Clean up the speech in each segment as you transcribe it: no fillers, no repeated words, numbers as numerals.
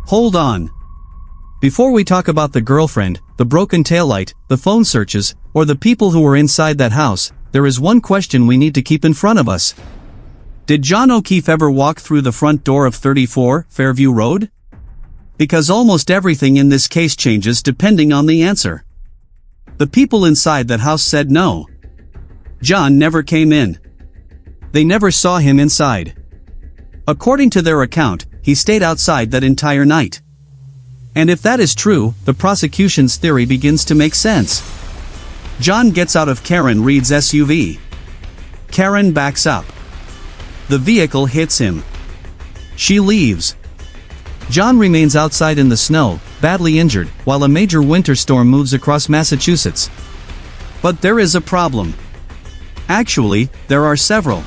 Hold on. Before we talk about the girlfriend, the broken taillight, the phone searches, or the people who were inside that house, there is one question we need to keep in front of us. Did John O'Keefe ever walk through the front door of 34 Fairview Road? Because almost everything in this case changes depending on the answer. The people inside that house said no. John never came in. They never saw him inside. According to their account, he stayed outside that entire night. And if that is true, the prosecution's theory begins to make sense. John gets out of Karen Reed's SUV. Karen backs up. The vehicle hits him. She leaves. John remains outside in the snow, badly injured, while a major winter storm moves across Massachusetts. But there is a problem. Actually, there are several.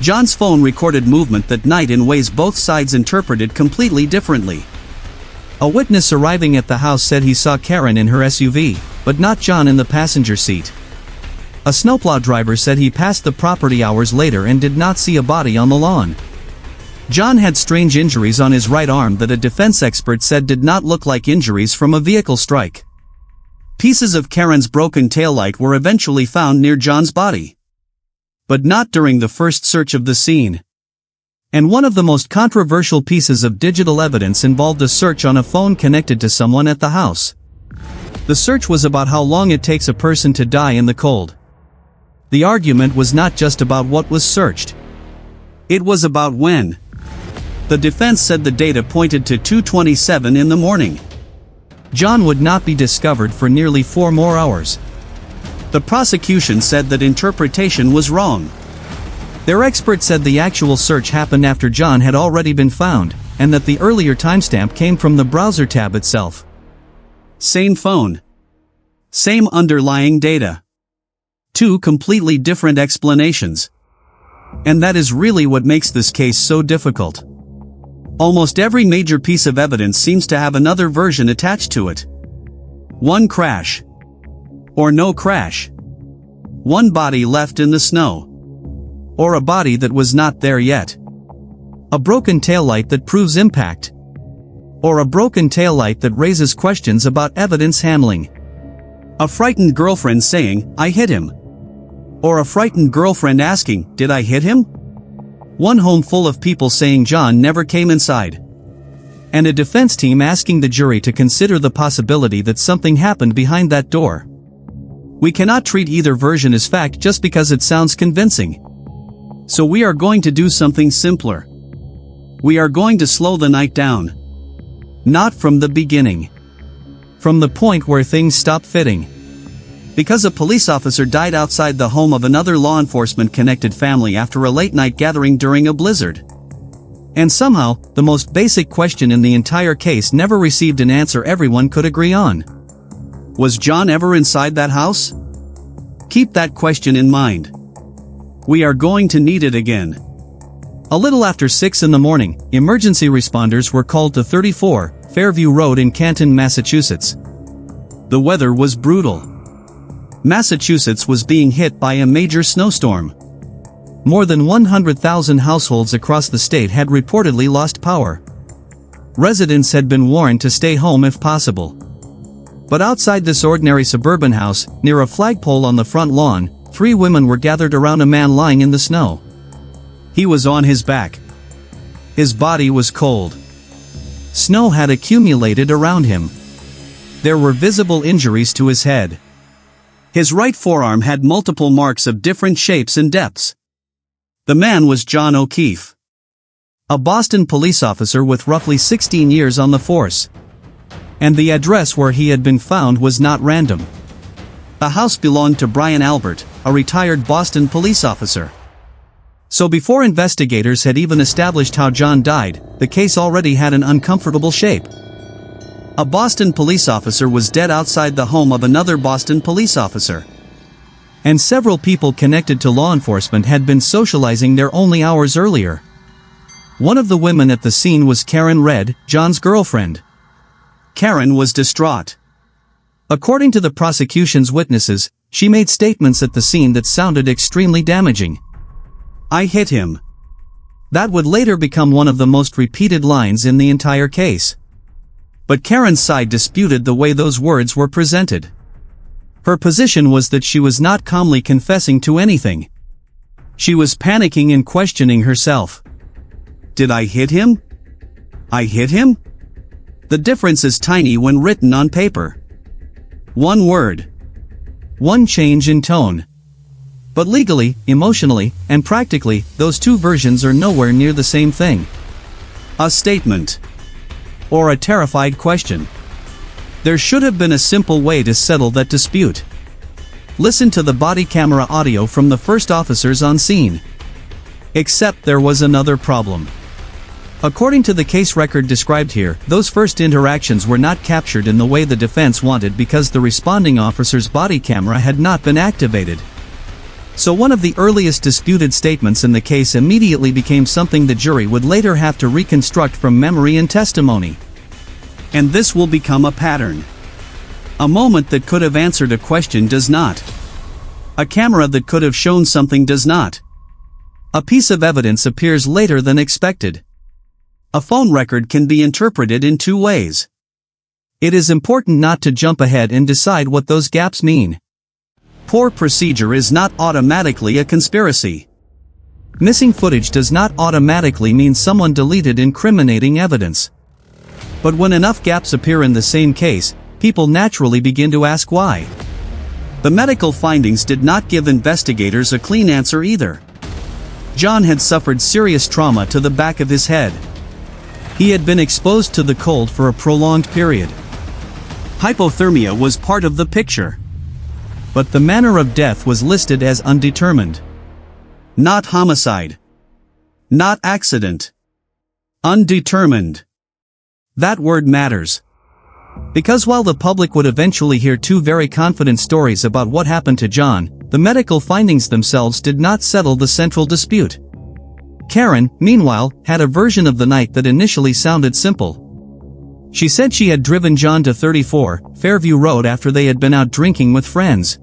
John's phone recorded movement that night in ways both sides interpreted completely differently. A witness arriving at the house said he saw Karen in her SUV, but not John in the passenger seat. A snowplow driver said he passed the property hours later and did not see a body on the lawn. John had strange injuries on his right arm that a defense expert said did not look like injuries from a vehicle strike. Pieces of Karen's broken taillight were eventually found near John's body. But not during the first search of the scene. And one of the most controversial pieces of digital evidence involved a search on a phone connected to someone at the house. The search was about how long it takes a person to die in the cold. The argument was not just about what was searched. It was about when. The defense said the data pointed to 2:27 in the morning. John would not be discovered for nearly 4 more hours. The prosecution said that interpretation was wrong. Their expert said the actual search happened after John had already been found, and that the earlier timestamp came from the browser tab itself. Same phone. Same underlying data. 2 completely different explanations. And that is really what makes this case so difficult. Almost every major piece of evidence seems to have another version attached to it. One crash. Or no crash. One body left in the snow. Or a body that was not there yet. A broken taillight that proves impact. Or a broken taillight that raises questions about evidence handling. A frightened girlfriend saying, "I hit him." Or a frightened girlfriend asking, "Did I hit him?" One home full of people saying John never came inside. And a defense team asking the jury to consider the possibility that something happened behind that door. We cannot treat either version as fact just because it sounds convincing. So we are going to do something simpler. We are going to slow the night down. Not from the beginning. From the point where things stop fitting. Because a police officer died outside the home of another law enforcement connected family after a late night gathering during a blizzard. And somehow, the most basic question in the entire case never received an answer everyone could agree on. Was John ever inside that house? Keep that question in mind. We are going to need it again. A little after 6 in the morning, emergency responders were called to 34 Fairview Road in Canton, Massachusetts. The weather was brutal. Massachusetts was being hit by a major snowstorm. More than 100,000 households across the state had reportedly lost power. Residents had been warned to stay home if possible. But outside this ordinary suburban house, near a flagpole on the front lawn, 3 women were gathered around a man lying in the snow. He was on his back. His body was cold. Snow had accumulated around him. There were visible injuries to his head. His right forearm had multiple marks of different shapes and depths. The man was John O'Keefe. A Boston police officer with roughly 16 years on the force. And the address where he had been found was not random. The house belonged to Brian Albert, a retired Boston police officer. So before investigators had even established how John died, the case already had an uncomfortable shape. A Boston police officer was dead outside the home of another Boston police officer. And several people connected to law enforcement had been socializing there only hours earlier. One of the women at the scene was Karen Reed, John's girlfriend. Karen was distraught. According to the prosecution's witnesses, she made statements at the scene that sounded extremely damaging. "I hit him. That would later become one of the most repeated lines in the entire case. But Karen's side disputed the way those words were presented. Her position was that she was not calmly confessing to anything. She was panicking and questioning herself. Did I hit him? I hit him? The difference is tiny when written on paper. One word. One change in tone. But legally, emotionally, and practically, those two versions are nowhere near the same thing. A statement. Or a terrified question. There should have been a simple way to settle that dispute. Listen to the body camera audio from the first officers on scene. Except there was another problem. According to the case record described here, those first interactions were not captured in the way the defense wanted because the responding officer's body camera had not been activated. So one of the earliest disputed statements in the case immediately became something the jury would later have to reconstruct from memory and testimony. And this will become a pattern. A moment that could have answered a question does not. A camera that could have shown something does not. A piece of evidence appears later than expected. A phone record can be interpreted in two ways. It is important not to jump ahead and decide what those gaps mean. Poor procedure is not automatically a conspiracy. Missing footage does not automatically mean someone deleted incriminating evidence. But when enough gaps appear in the same case, people naturally begin to ask why. The medical findings did not give investigators a clean answer either. John had suffered serious trauma to the back of his head. He had been exposed to the cold for a prolonged period. Hypothermia was part of the picture. But the manner of death was listed as undetermined. Not homicide. Not accident. Undetermined. That word matters. Because while the public would eventually hear two very confident stories about what happened to John, the medical findings themselves did not settle the central dispute. Karen, meanwhile, had a version of the night that initially sounded simple. She said she had driven John to 34 Fairview Road after they had been out drinking with friends.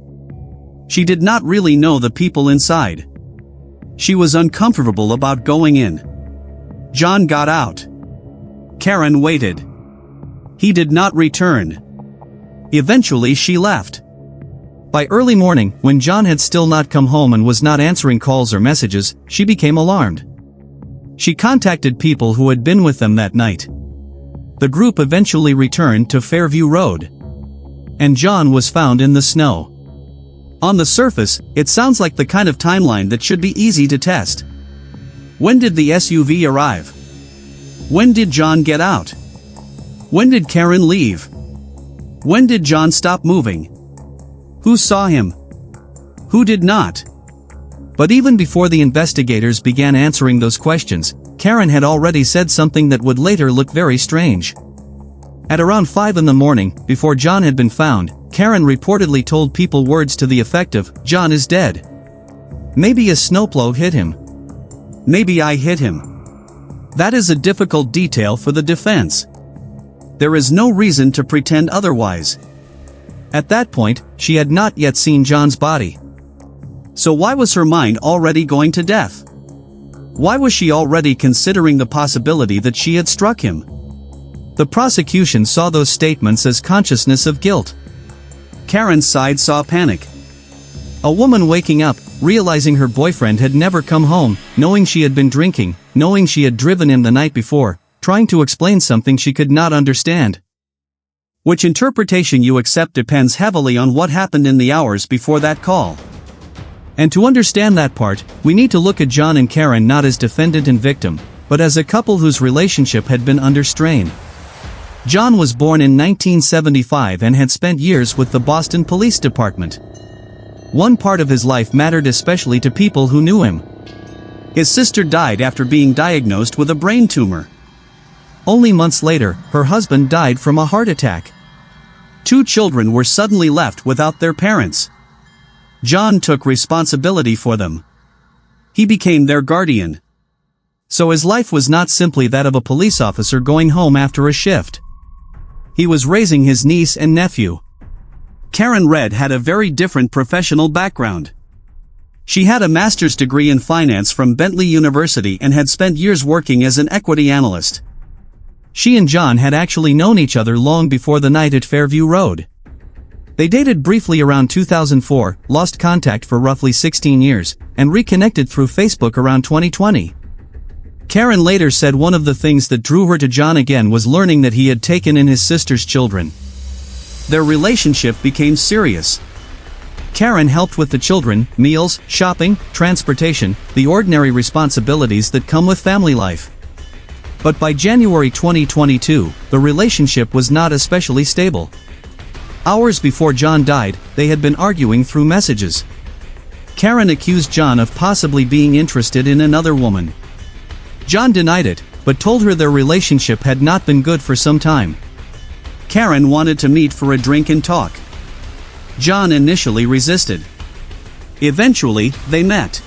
She did not really know the people inside. She was uncomfortable about going in. John got out. Karen waited. He did not return. Eventually she left. By early morning, when John had still not come home and was not answering calls or messages, she became alarmed. She contacted people who had been with them that night. The group eventually returned to Fairview Road. And John was found in the snow. On the surface, it sounds like the kind of timeline that should be easy to test. When did the SUV arrive? When did John get out? When did Karen leave? When did John stop moving? Who saw him? Who did not? But even before the investigators began answering those questions, Karen had already said something that would later look very strange. At around 5 in the morning, before John had been found, Karen reportedly told people words to the effect of, "John is dead. Maybe a snowplow hit him. Maybe I hit him." That is a difficult detail for the defense. There is no reason to pretend otherwise. At that point, she had not yet seen John's body. So why was her mind already going to death? Why was she already considering the possibility that she had struck him? The prosecution saw those statements as consciousness of guilt. Karen's side saw panic. A woman waking up, realizing her boyfriend had never come home, knowing she had been drinking, knowing she had driven him the night before, trying to explain something she could not understand. Which interpretation you accept depends heavily on what happened in the hours before that call. And to understand that part, we need to look at John and Karen not as defendant and victim, but as a couple whose relationship had been under strain. John was born in 1975 and had spent years with the Boston Police Department. One part of his life mattered especially to people who knew him. His sister died after being diagnosed with a brain tumor. Only months later, her husband died from a heart attack. 2 children were suddenly left without their parents. John took responsibility for them. He became their guardian. So his life was not simply that of a police officer going home after a shift. He was raising his niece and nephew. Karen Red had a very different professional background. She had a master's degree in finance from Bentley University and had spent years working as an equity analyst. She and John had actually known each other long before the night at Fairview Road. They dated briefly around 2004, lost contact for roughly 16 years, and reconnected through Facebook around 2020. Karen later said one of the things that drew her to John again was learning that he had taken in his sister's children. Their relationship became serious. Karen helped with the children, meals, shopping, transportation, the ordinary responsibilities that come with family life. But by January 2022, the relationship was not especially stable. Hours before John died, they had been arguing through messages. Karen accused John of possibly being interested in another woman. John denied it, but told her their relationship had not been good for some time. Karen wanted to meet for a drink and talk. John initially resisted. Eventually, they met.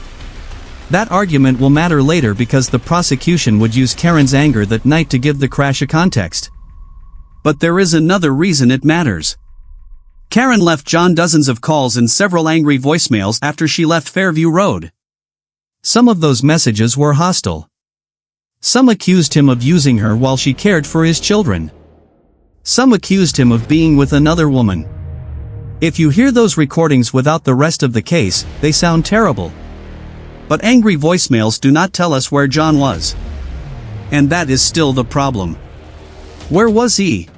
That argument will matter later because the prosecution would use Karen's anger that night to give the crash a context. But there is another reason it matters. Karen left John dozens of calls and several angry voicemails after she left Fairview Road. Some of those messages were hostile. Some accused him of using her while she cared for his children. Some accused him of being with another woman. If you hear those recordings without the rest of the case, they sound terrible. But angry voicemails do not tell us where John was. And that is still the problem. Where was he?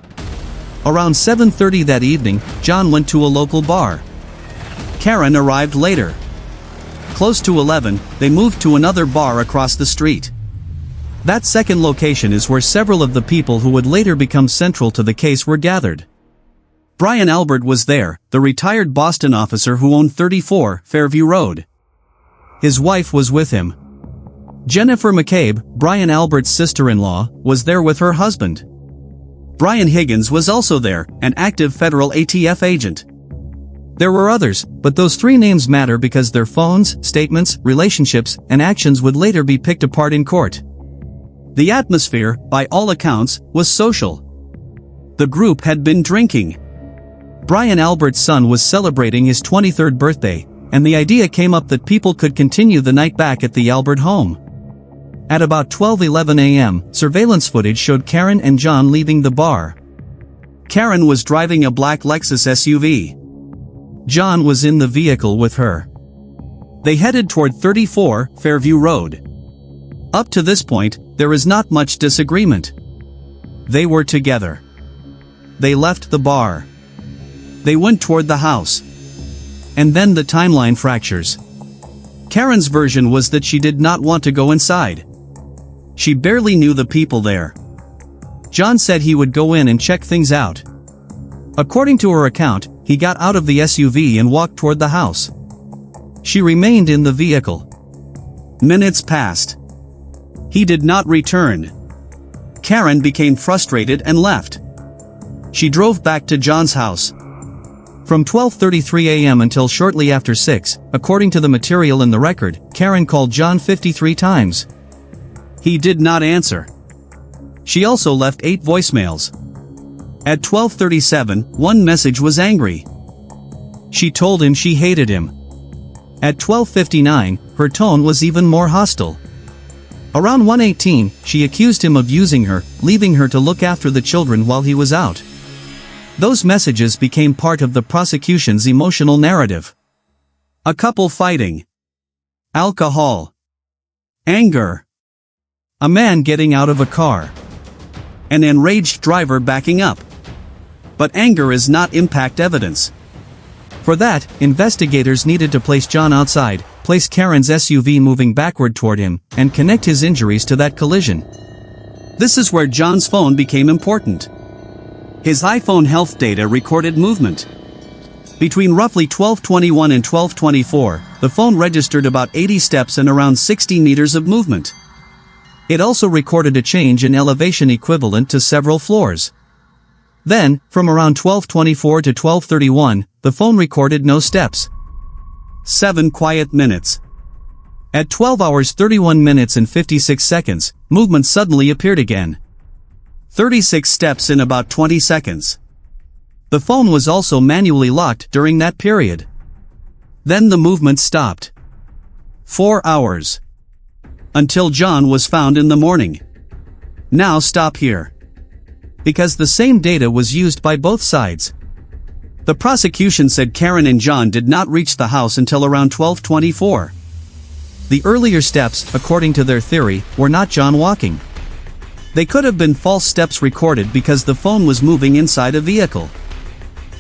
Around 7:30 that evening, John went to a local bar. Karen arrived later. Close to 11, they moved to another bar across the street. That second location is where several of the people who would later become central to the case were gathered. Brian Albert was there, the retired Boston officer who owned 34 Fairview Road. His wife was with him. Jennifer McCabe, Brian Albert's sister-in-law, was there with her husband. Brian Higgins was also there, an active federal ATF agent. There were others, but those three names matter because their phones, statements, relationships, and actions would later be picked apart in court. The atmosphere, by all accounts, was social. The group had been drinking. Brian Albert's son was celebrating his 23rd birthday, and the idea came up that people could continue the night back at the Albert home. At about 12:11 a.m., surveillance footage showed Karen and John leaving the bar. Karen was driving a black Lexus SUV. John was in the vehicle with her. They headed toward 34 Fairview Road. Up to this point, there is not much disagreement. They were together. They left the bar. They went toward the house. And then the timeline fractures. Karen's version was that she did not want to go inside. She barely knew the people there. John said he would go in and check things out. According to her account, he got out of the SUV and walked toward the house. She remained in the vehicle. Minutes passed. He did not return. Karen became frustrated and left. She drove back to John's house. From 12:33 a.m. until shortly after 6, according to the material in the record, Karen called John 53 times. He did not answer. She also left 8 voicemails. At 12:37, one message was angry. She told him she hated him. At 12:59, her tone was even more hostile. Around 1:18, she accused him of using her, leaving her to look after the children while he was out. Those messages became part of the prosecution's emotional narrative. A couple fighting. Alcohol. Anger. A man getting out of a car. An enraged driver backing up. But anger is not impact evidence. For that, investigators needed to place John outside, place Karen's SUV moving backward toward him, and connect his injuries to that collision. This is where John's phone became important. His iPhone health data recorded movement. Between roughly 12:21 and 12:24, the phone registered about 80 steps and around 60 meters of movement. It also recorded a change in elevation equivalent to several floors. Then, from around 12:24 to 12:31, the phone recorded no steps. 7 quiet minutes. At 12 hours 31 minutes and 56 seconds, movement suddenly appeared again. 36 steps in about 20 seconds. The phone was also manually locked during that period. Then the movement stopped. 4 hours. Until John was found in the morning. Now stop here. Because the same data was used by both sides. The prosecution said Karen and John did not reach the house until around 12:24. The earlier steps, according to their theory, were not John walking. They could have been false steps recorded because the phone was moving inside a vehicle.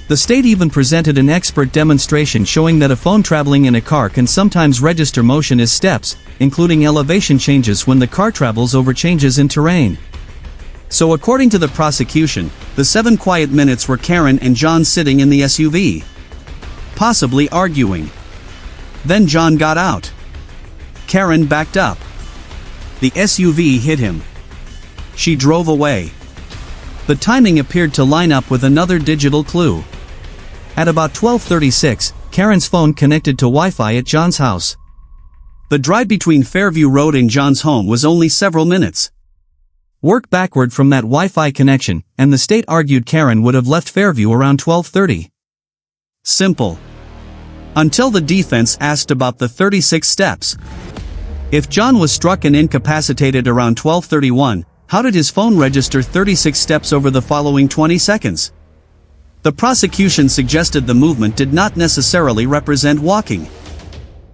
The state even presented an expert demonstration showing that a phone traveling in a car can sometimes register motion as steps, including elevation changes when the car travels over changes in terrain. So according to the prosecution, the 7 quiet minutes were Karen and John sitting in the SUV, possibly arguing. Then John got out. Karen backed up. The SUV hit him. She drove away. The timing appeared to line up with another digital clue. At about 12:36, Karen's phone connected to Wi-Fi at John's house. The drive between Fairview Road and John's home was only several minutes. Work backward from that Wi-Fi connection, and the state argued Karen would have left Fairview around 12:30. Simple. Until the defense asked about the 36 steps. If John was struck and incapacitated around 12:31, how did his phone register 36 steps over the following 20 seconds? The prosecution suggested the movement did not necessarily represent walking.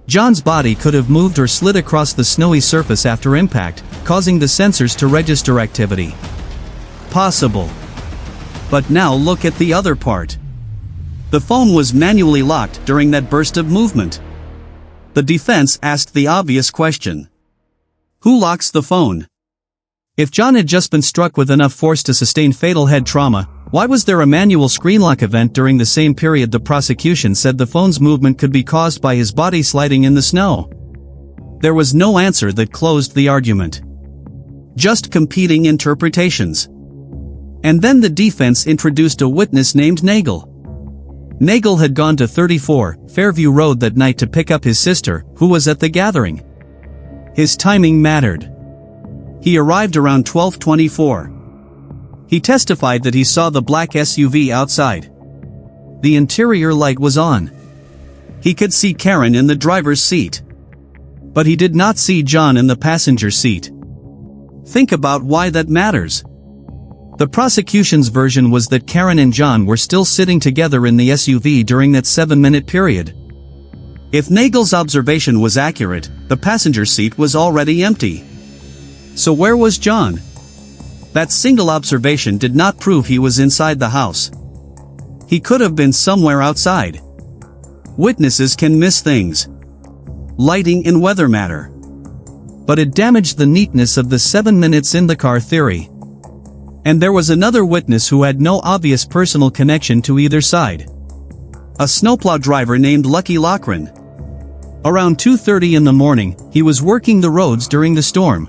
John's body could have moved or slid across the snowy surface after impact, causing the sensors to register activity. Possible. But now look at the other part. The phone was manually locked during that burst of movement. The defense asked the obvious question. Who locks the phone? If John had just been struck with enough force to sustain fatal head trauma, why was there a manual screen lock event during the same period? The prosecution said the phone's movement could be caused by his body sliding in the snow. There was no answer that closed the argument. Just competing interpretations. And then the defense introduced a witness named Nagel. Nagel had gone to 34 Fairview Road that night to pick up his sister, who was at the gathering. His timing mattered. He arrived around 12:24. He testified that he saw the black SUV outside. The interior light was on. He could see Karen in the driver's seat. But he did not see John in the passenger seat. Think about why that matters. The prosecution's version was that Karen and John were still sitting together in the SUV during that 7-minute period. If Nagel's observation was accurate, the passenger seat was already empty. So where was John? That single observation did not prove he was inside the house. He could have been somewhere outside. Witnesses can miss things. Lighting and weather matter. But it damaged the neatness of the 7 minutes in the car theory. And there was another witness who had no obvious personal connection to either side. A snowplow driver named Lucky Loughran. Around 2:30 in the morning, he was working the roads during the storm.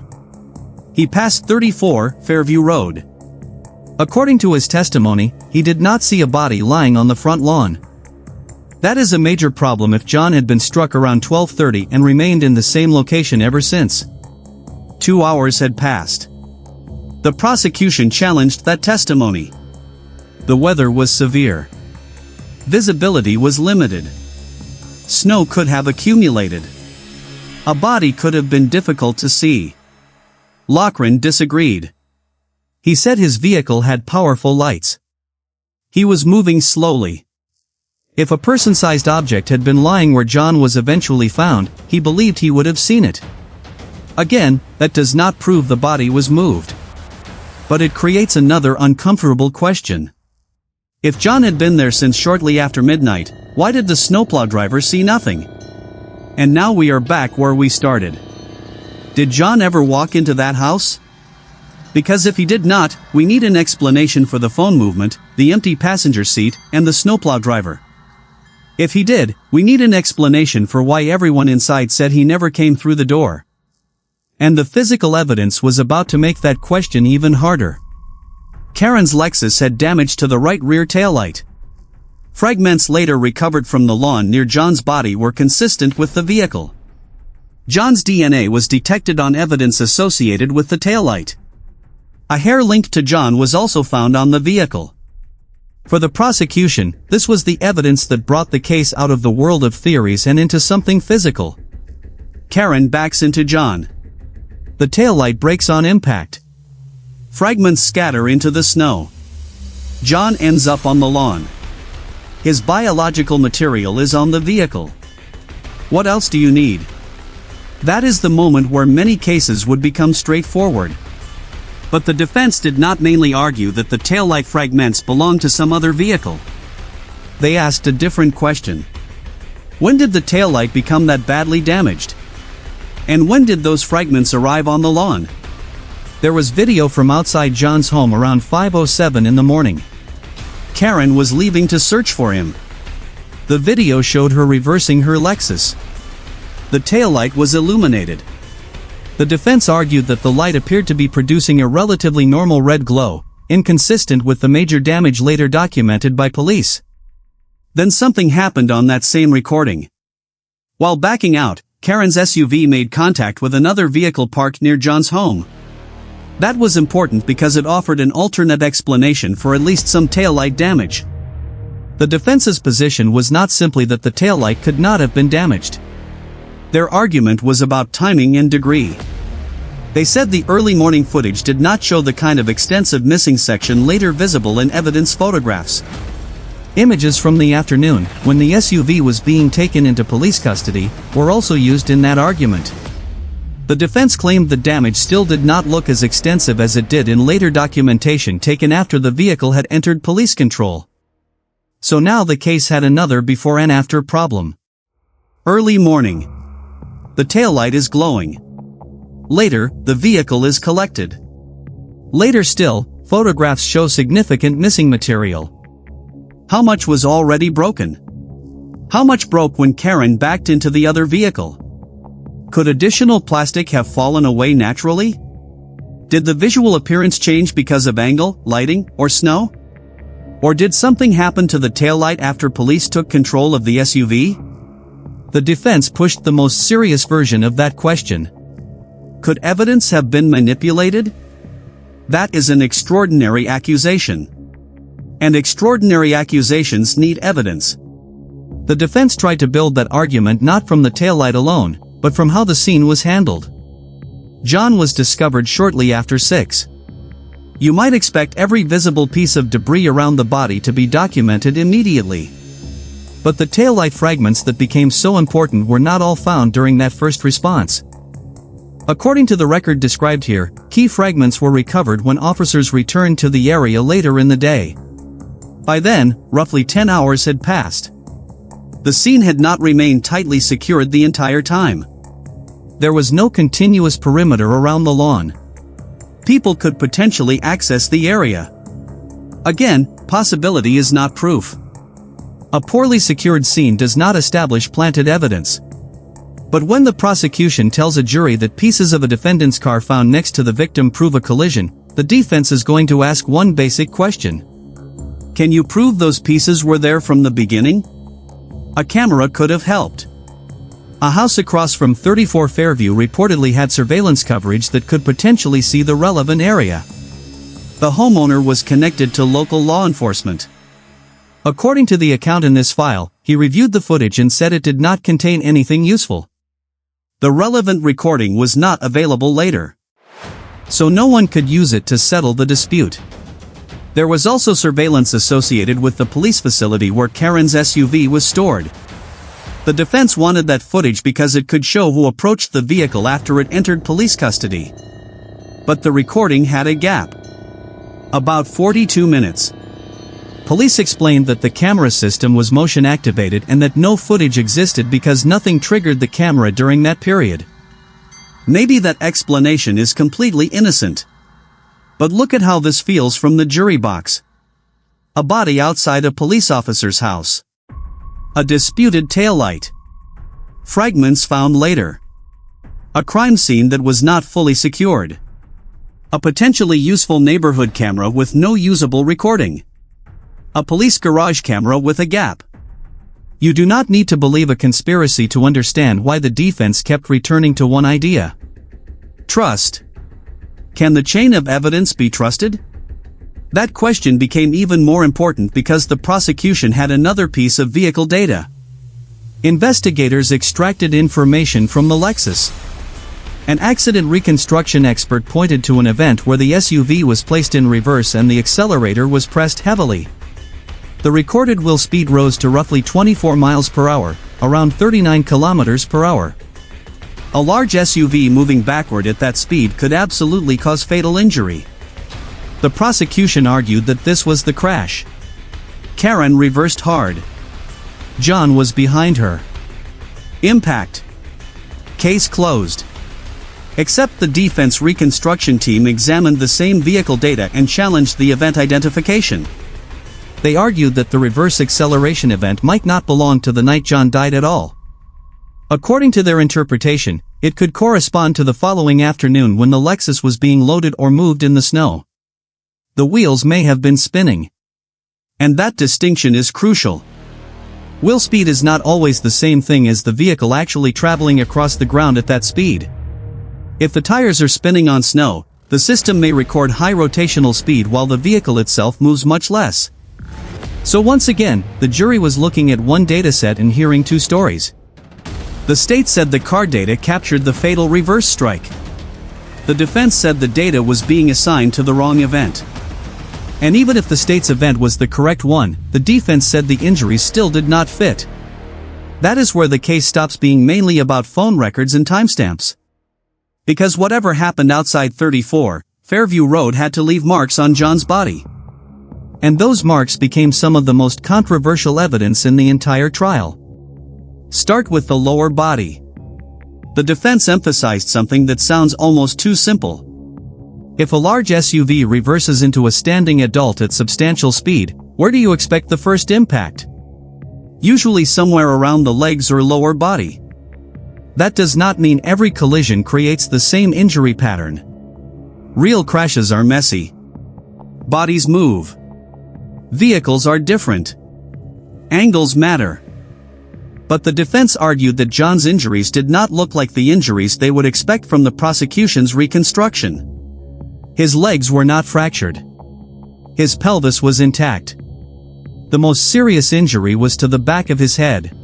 He passed 34 Fairview Road. According to his testimony, he did not see a body lying on the front lawn. That is a major problem if John had been struck around 12:30 and remained in the same location ever since. 2 hours had passed. The prosecution challenged that testimony. The weather was severe. Visibility was limited. Snow could have accumulated. A body could have been difficult to see. Loughran disagreed. He said his vehicle had powerful lights. He was moving slowly. If a person-sized object had been lying where John was eventually found, he believed he would have seen it. Again, that does not prove the body was moved. But it creates another uncomfortable question. If John had been there since shortly after midnight, why did the snowplow driver see nothing? And now we are back where we started. Did John ever walk into that house? Because if he did not, we need an explanation for the phone movement, the empty passenger seat, and the snowplow driver. If he did, we need an explanation for why everyone inside said he never came through the door. And the physical evidence was about to make that question even harder. Karen's Lexus had damage to the right rear taillight. Fragments later recovered from the lawn near John's body were consistent with the vehicle. John's DNA was detected on evidence associated with the taillight. A hair linked to John was also found on the vehicle. For the prosecution, this was the evidence that brought the case out of the world of theories and into something physical. Karen backs into John. The taillight breaks on impact. Fragments scatter into the snow. John ends up on the lawn. His biological material is on the vehicle. What else do you need? That is the moment where many cases would become straightforward. But the defense did not mainly argue that the taillight fragments belonged to some other vehicle. They asked a different question. When did the taillight become that badly damaged? And when did those fragments arrive on the lawn? There was video from outside John's home around 5:07 in the morning. Karen was leaving to search for him. The video showed her reversing her Lexus. The taillight was illuminated. The defense argued that the light appeared to be producing a relatively normal red glow, inconsistent with the major damage later documented by police. Then something happened on that same recording. While backing out, Karen's SUV made contact with another vehicle parked near John's home. That was important because it offered an alternate explanation for at least some taillight damage. The defense's position was not simply that the taillight could not have been damaged. Their argument was about timing and degree. They said the early morning footage did not show the kind of extensive missing section later visible in evidence photographs. Images from the afternoon, when the SUV was being taken into police custody, were also used in that argument. The defense claimed the damage still did not look as extensive as it did in later documentation taken after the vehicle had entered police control. So now the case had another before and after problem. Early morning. The taillight is glowing. Later, the vehicle is collected. Later still, photographs show significant missing material. How much was already broken? How much broke when Karen backed into the other vehicle? Could additional plastic have fallen away naturally? Did the visual appearance change because of angle, lighting, or snow? Or did something happen to the taillight after police took control of the SUV? The defense pushed the most serious version of that question. Could evidence have been manipulated? That is an extraordinary accusation. And extraordinary accusations need evidence. The defense tried to build that argument not from the taillight alone, but from how the scene was handled. John was discovered shortly after 6. You might expect every visible piece of debris around the body to be documented immediately. But the taillight fragments that became so important were not all found during that first response. According to the record described here, key fragments were recovered when officers returned to the area later in the day. By then, roughly 10 hours had passed. The scene had not remained tightly secured the entire time. There was no continuous perimeter around the lawn. People could potentially access the area. Again, possibility is not proof. A poorly secured scene does not establish planted evidence. But when the prosecution tells a jury that pieces of a defendant's car found next to the victim prove a collision, the defense is going to ask one basic question. Can you prove those pieces were there from the beginning? A camera could have helped. A house across from 34 Fairview reportedly had surveillance coverage that could potentially see the relevant area. The homeowner was connected to local law enforcement. According to the account in this file, he reviewed the footage and said it did not contain anything useful. The relevant recording was not available later. So no one could use it to settle the dispute. There was also surveillance associated with the police facility where Karen's SUV was stored. The defense wanted that footage because it could show who approached the vehicle after it entered police custody. But the recording had a gap. About 42 minutes. Police explained that the camera system was motion activated and that no footage existed because nothing triggered the camera during that period. Maybe that explanation is completely innocent. But look at how this feels from the jury box. A body outside a police officer's house. A disputed taillight. Fragments found later. A crime scene that was not fully secured. A potentially useful neighborhood camera with no usable recording. A police garage camera with a gap. You do not need to believe a conspiracy to understand why the defense kept returning to one idea. Trust. Can the chain of evidence be trusted? That question became even more important because the prosecution had another piece of vehicle data. Investigators extracted information from the Lexus. An accident reconstruction expert pointed to an event where the SUV was placed in reverse and the accelerator was pressed heavily. The recorded wheel speed rose to roughly 24 miles per hour, around 39 kilometers per hour. A large SUV moving backward at that speed could absolutely cause fatal injury. The prosecution argued that this was the crash. Karen reversed hard. John was behind her. Impact. Case closed. Except the defense reconstruction team examined the same vehicle data and challenged the event identification. They argued that the reverse acceleration event might not belong to the night John died at all. According to their interpretation, it could correspond to the following afternoon when the Lexus was being loaded or moved in the snow. The wheels may have been spinning. And that distinction is crucial. Wheel speed is not always the same thing as the vehicle actually traveling across the ground at that speed. If the tires are spinning on snow, the system may record high rotational speed while the vehicle itself moves much less. So once again, the jury was looking at one dataset and hearing two stories. The state said the car data captured the fatal reverse strike. The defense said the data was being assigned to the wrong event. And even if the state's event was the correct one, the defense said the injuries still did not fit. That is where the case stops being mainly about phone records and timestamps. Because whatever happened outside 34, Fairview Road had to leave marks on John's body. And those marks became some of the most controversial evidence in the entire trial. Start with the lower body. The defense emphasized something that sounds almost too simple. If a large SUV reverses into a standing adult at substantial speed, where do you expect the first impact? Usually somewhere around the legs or lower body. That does not mean every collision creates the same injury pattern. Real crashes are messy. Bodies move. Vehicles are different. Angles matter. But the defense argued that John's injuries did not look like the injuries they would expect from the prosecution's reconstruction. His legs were not fractured. His pelvis was intact. The most serious injury was to the back of his head.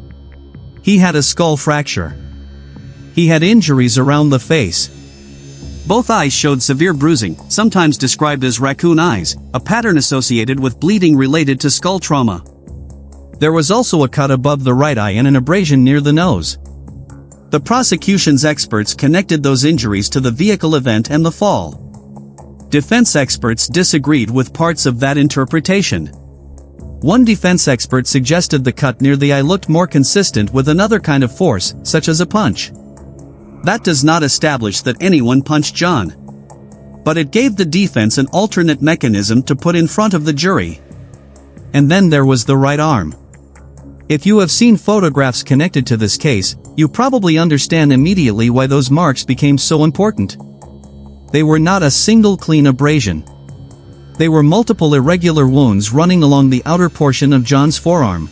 He had a skull fracture. He had injuries around the face. Both eyes showed severe bruising, sometimes described as raccoon eyes, a pattern associated with bleeding related to skull trauma. There was also a cut above the right eye and an abrasion near the nose. The prosecution's experts connected those injuries to the vehicle event and the fall. Defense experts disagreed with parts of that interpretation. One defense expert suggested the cut near the eye looked more consistent with another kind of force, such as a punch. That does not establish that anyone punched John. But it gave the defense an alternate mechanism to put in front of the jury. And then there was the right arm. If you have seen photographs connected to this case, you probably understand immediately why those marks became so important. They were not a single clean abrasion. They were multiple irregular wounds running along the outer portion of John's forearm.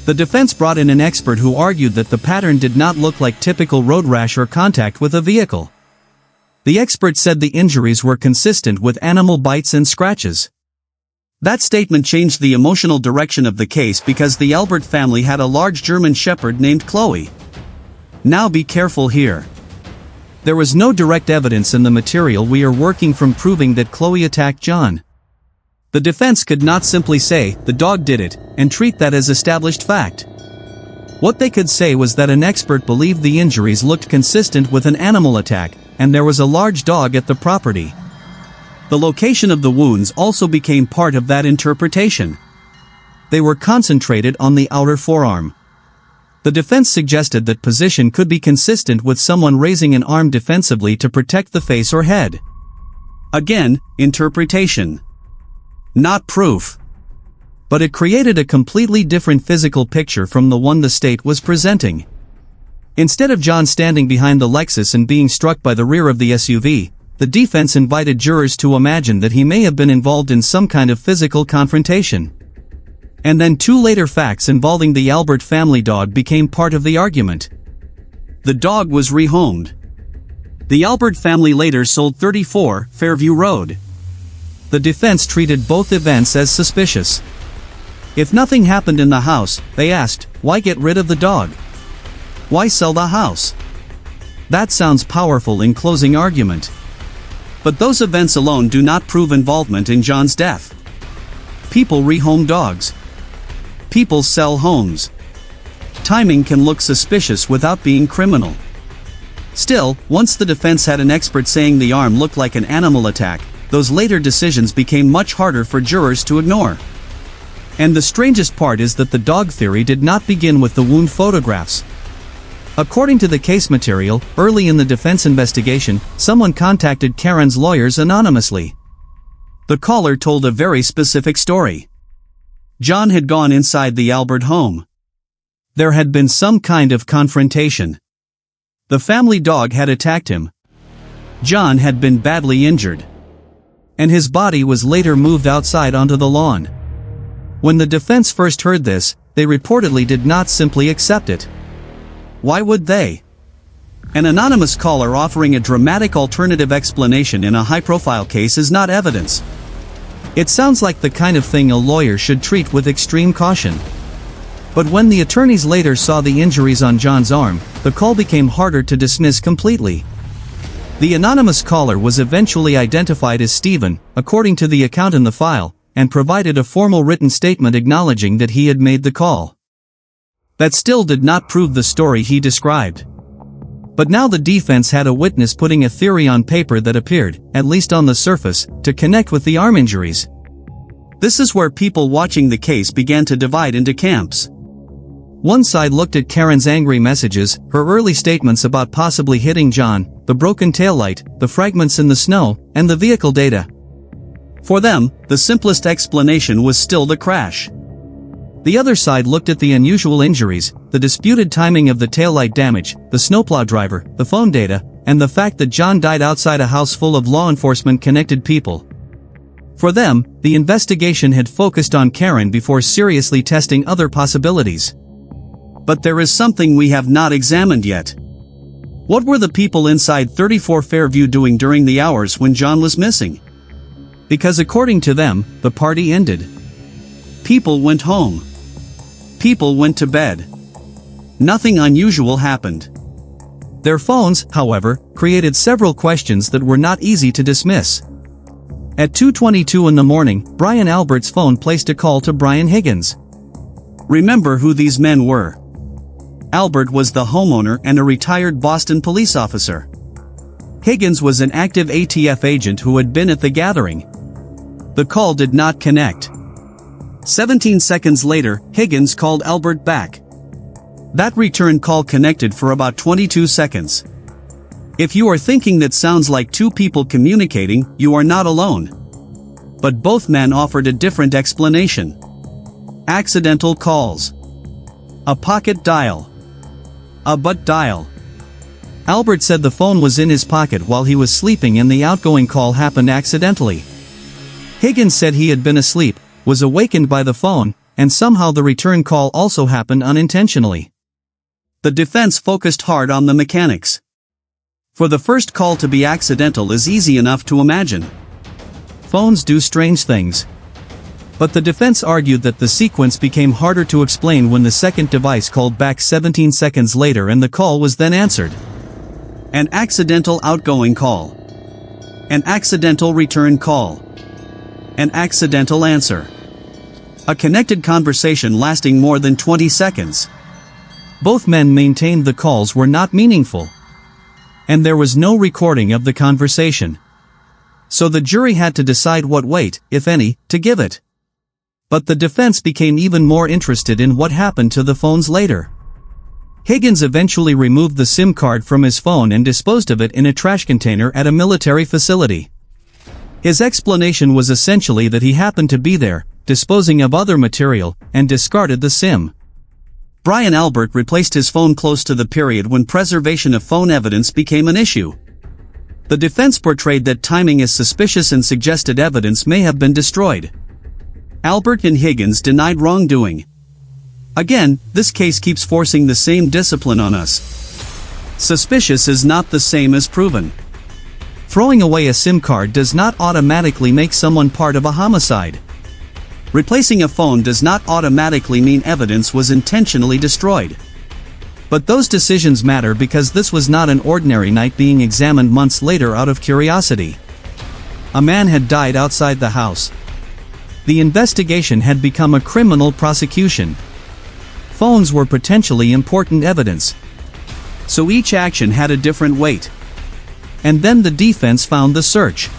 The defense brought in an expert who argued that the pattern did not look like typical road rash or contact with a vehicle. The expert said the injuries were consistent with animal bites and scratches. That statement changed the emotional direction of the case because the Albert family had a large German shepherd named Chloe. Now be careful here. There was no direct evidence in the material we are working from proving that Chloe attacked John. The defense could not simply say, the dog did it, and treat that as established fact. What they could say was that an expert believed the injuries looked consistent with an animal attack, and there was a large dog at the property. The location of the wounds also became part of that interpretation. They were concentrated on the outer forearm. The defense suggested that position could be consistent with someone raising an arm defensively to protect the face or head. Again, interpretation. Not proof. But it created a completely different physical picture from the one the state was presenting. Instead of John standing behind the Lexus and being struck by the rear of the SUV, the defense invited jurors to imagine that he may have been involved in some kind of physical confrontation. And then two later facts involving the Albert family dog became part of the argument. The dog was rehomed. The Albert family later sold 34 Fairview Road. The defense treated both events as suspicious. If nothing happened in the house, they asked, Why get rid of the dog? Why sell the house? That sounds powerful in closing argument. But those events alone do not prove involvement in John's death. People rehome dogs. People sell homes. Timing can look suspicious without being criminal. Still, once the defense had an expert saying the arm looked like an animal attack, those later decisions became much harder for jurors to ignore. And the strangest part is that the dog theory did not begin with the wound photographs. According to the case material, early in the defense investigation, someone contacted Karen's lawyers anonymously. The caller told a very specific story. John had gone inside the Albert home. There had been some kind of confrontation. The family dog had attacked him. John had been badly injured. And his body was later moved outside onto the lawn. When the defense first heard this, they reportedly did not simply accept it. Why would they? An anonymous caller offering a dramatic alternative explanation in a high-profile case is not evidence. It sounds like the kind of thing a lawyer should treat with extreme caution. But when the attorneys later saw the injuries on John's arm, the call became harder to dismiss completely. The anonymous caller was eventually identified as Stephen, according to the account in the file, and provided a formal written statement acknowledging that he had made the call. That still did not prove the story he described. But now the defense had a witness putting a theory on paper that appeared, at least on the surface, to connect with the arm injuries. This is where people watching the case began to divide into camps. One side looked at Karen's angry messages, her early statements about possibly hitting John, the broken taillight, the fragments in the snow, and the vehicle data. For them, the simplest explanation was still the crash. The other side looked at the unusual injuries, the disputed timing of the taillight damage, the snowplow driver, the phone data, and the fact that John died outside a house full of law enforcement-connected people. For them, the investigation had focused on Karen before seriously testing other possibilities. But there is something we have not examined yet. What were the people inside 34 Fairview doing during the hours when John was missing? Because according to them, the party ended. People went home. People went to bed. Nothing unusual happened. Their phones, however, created several questions that were not easy to dismiss. At 2:22 in the morning, Brian Albert's phone placed a call to Brian Higgins. Remember who these men were. Albert was the homeowner and a retired Boston police officer. Higgins was an active ATF agent who had been at the gathering. The call did not connect. 17 seconds later, Higgins called Albert back. That return call connected for about 22 seconds. If you are thinking that sounds like two people communicating, you are not alone. But both men offered a different explanation. Accidental calls. A pocket dial. A butt dial. Albert said the phone was in his pocket while he was sleeping and the outgoing call happened accidentally. Higgins said he had been asleep, was awakened by the phone, and somehow the return call also happened unintentionally. The defense focused hard on the mechanics. For the first call to be accidental is easy enough to imagine. Phones do strange things. But the defense argued that the sequence became harder to explain when the second device called back 17 seconds later and the call was then answered. An accidental outgoing call. An accidental return call. An accidental answer. A connected conversation lasting more than 20 seconds. Both men maintained the calls were not meaningful. And there was no recording of the conversation. So the jury had to decide what weight, if any, to give it. But the defense became even more interested in what happened to the phones later. Higgins eventually removed the SIM card from his phone and disposed of it in a trash container at a military facility. His explanation was essentially that he happened to be there, disposing of other material, and discarded the SIM. Brian Albert replaced his phone close to the period when preservation of phone evidence became an issue. The defense portrayed that timing as suspicious and suggested evidence may have been destroyed. Albert and Higgins denied wrongdoing. Again, this case keeps forcing the same discipline on us. Suspicious is not the same as proven. Throwing away a SIM card does not automatically make someone part of a homicide. Replacing a phone does not automatically mean evidence was intentionally destroyed. But those decisions matter because this was not an ordinary night being examined months later out of curiosity. A man had died outside the house. The investigation had become a criminal prosecution. Phones were potentially important evidence. So each action had a different weight. And then the defense found the search.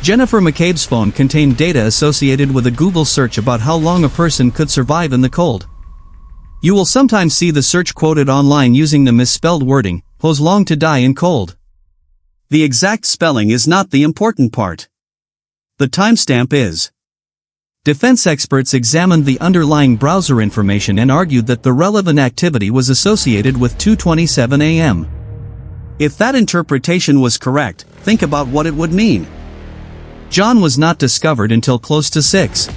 Jennifer McCabe's phone contained data associated with a Google search about how long a person could survive in the cold. You will sometimes see the search quoted online using the misspelled wording, "Pose long to die in cold." The exact spelling is not the important part. The timestamp is. Defense experts examined the underlying browser information and argued that the relevant activity was associated with 2:27 a.m. If that interpretation was correct, think about what it would mean. John was not discovered until close to 6.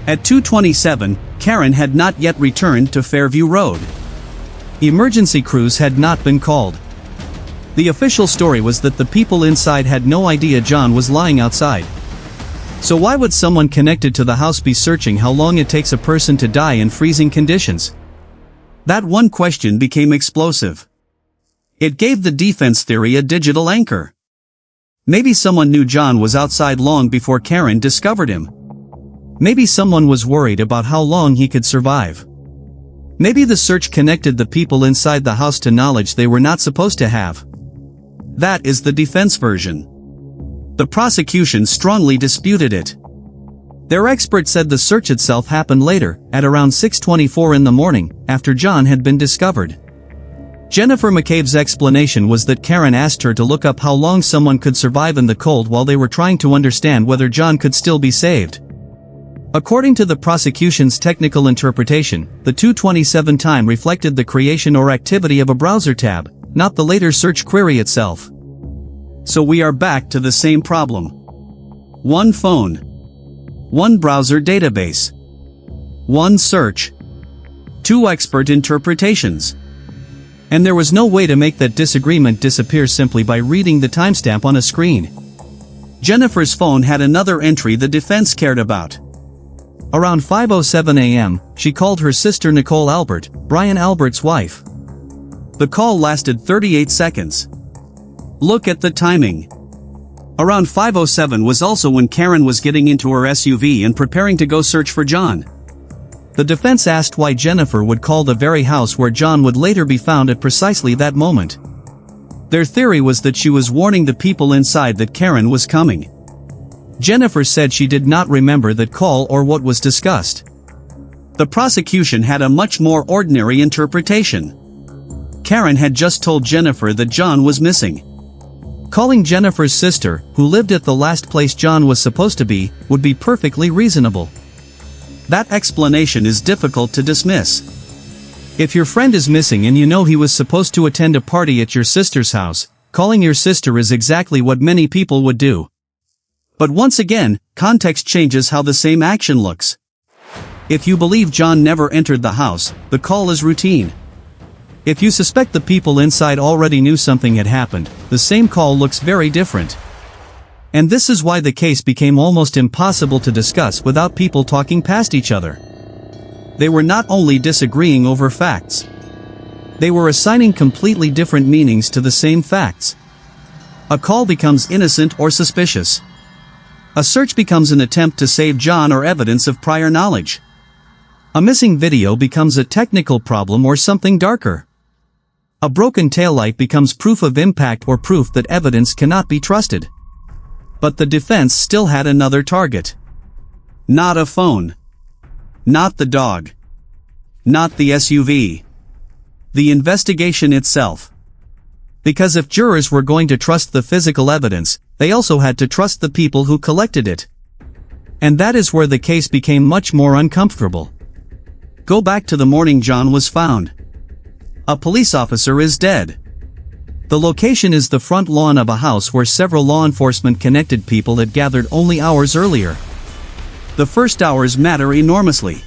At 2:27, Karen had not yet returned to Fairview Road. Emergency crews had not been called. The official story was that the people inside had no idea John was lying outside. So why would someone connected to the house be searching how long it takes a person to die in freezing conditions? That one question became explosive. It gave the defense theory a digital anchor. Maybe someone knew John was outside long before Karen discovered him. Maybe someone was worried about how long he could survive. Maybe the search connected the people inside the house to knowledge they were not supposed to have. That is the defense version. The prosecution strongly disputed it. Their expert said the search itself happened later, at around 6:24 in the morning, after John had been discovered. Jennifer McCabe's explanation was that Karen asked her to look up how long someone could survive in the cold while they were trying to understand whether John could still be saved. According to the prosecution's technical interpretation, the 2:27 time reflected the creation or activity of a browser tab, not the later search query itself. So we are back to the same problem. One phone. One browser database. One search. Two expert interpretations. And there was no way to make that disagreement disappear simply by reading the timestamp on a screen. Jennifer's phone had another entry the defense cared about. Around 5:07 a.m., she called her sister Nicole Albert, Brian Albert's wife. The call lasted 38 seconds. Look at the timing. Around 5:07 was also when Karen was getting into her SUV and preparing to go search for John. The defense asked why Jennifer would call the very house where John would later be found at precisely that moment. Their theory was that she was warning the people inside that Karen was coming. Jennifer said she did not remember that call or what was discussed. The prosecution had a much more ordinary interpretation. Karen had just told Jennifer that John was missing. Calling Jennifer's sister, who lived at the last place John was supposed to be, would be perfectly reasonable. That explanation is difficult to dismiss. If your friend is missing and you know he was supposed to attend a party at your sister's house, calling your sister is exactly what many people would do. But once again, context changes how the same action looks. If you believe John never entered the house, the call is routine. If you suspect the people inside already knew something had happened, the same call looks very different. And this is why the case became almost impossible to discuss without people talking past each other. They were not only disagreeing over facts. They were assigning completely different meanings to the same facts. A call becomes innocent or suspicious. A search becomes an attempt to save John or evidence of prior knowledge. A missing video becomes a technical problem or something darker. A broken taillight becomes proof of impact or proof that evidence cannot be trusted. But the defense still had another target. Not a phone. Not the dog. Not the SUV. The investigation itself. Because if jurors were going to trust the physical evidence, they also had to trust the people who collected it. And that is where the case became much more uncomfortable. Go back to the morning John was found. A police officer is dead. The location is the front lawn of a house where several law enforcement connected people had gathered only hours earlier. The first hours matter enormously.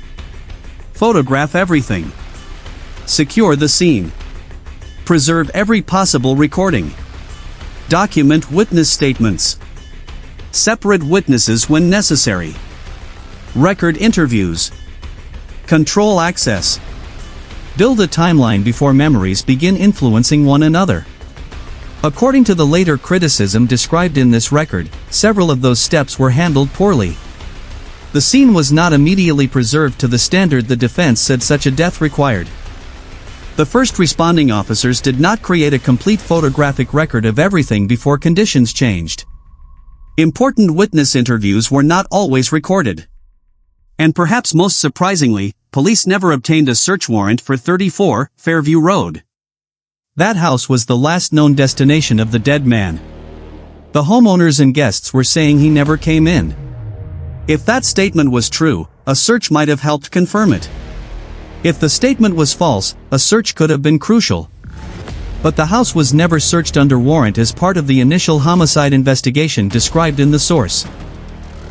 Photograph everything. Secure the scene. Preserve every possible recording. Document witness statements. Separate witnesses when necessary. Record interviews. Control access. Build a timeline before memories begin influencing one another. According to the later criticism described in this record, several of those steps were handled poorly. The scene was not immediately preserved to the standard the defense said such a death required. The first responding officers did not create a complete photographic record of everything before conditions changed. Important witness interviews were not always recorded. And perhaps most surprisingly, police never obtained a search warrant for 34 Fairview Road. That house was the last known destination of the dead man. The homeowners and guests were saying he never came in. If that statement was true, a search might have helped confirm it. If the statement was false, a search could have been crucial. But the house was never searched under warrant as part of the initial homicide investigation described in the source.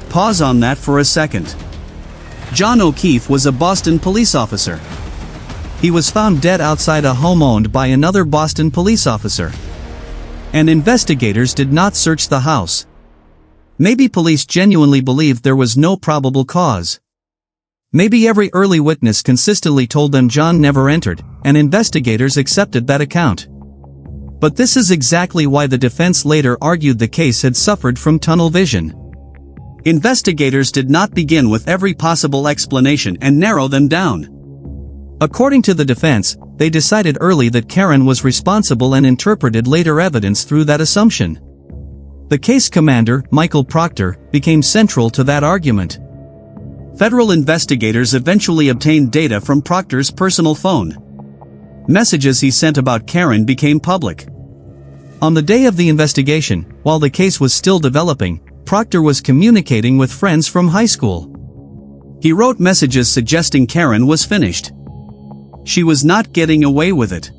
Pause on that for a second. John O'Keefe was a Boston police officer. He was found dead outside a home owned by another Boston police officer. And investigators did not search the house. Maybe police genuinely believed there was no probable cause. Maybe every early witness consistently told them John never entered, and investigators accepted that account. But this is exactly why the defense later argued the case had suffered from tunnel vision. Investigators did not begin with every possible explanation and narrow them down. According to the defense, they decided early that Karen was responsible and interpreted later evidence through that assumption. The case commander, Michael Proctor, became central to that argument. Federal investigators eventually obtained data from Proctor's personal phone. Messages he sent about Karen became public. On the day of the investigation, while the case was still developing, Proctor was communicating with friends from high school. He wrote messages suggesting Karen was finished. She was not getting away with it.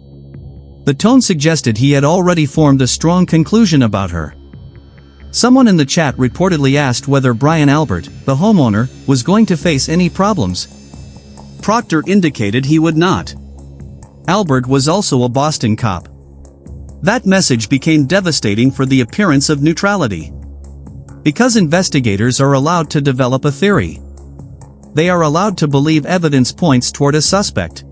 The tone suggested he had already formed a strong conclusion about her. Someone in the chat reportedly asked whether Brian Albert, the homeowner, was going to face any problems. Proctor indicated he would not. Albert was also a Boston cop. That message became devastating for the appearance of neutrality. Because investigators are allowed to develop a theory. They are allowed to believe evidence points toward a suspect.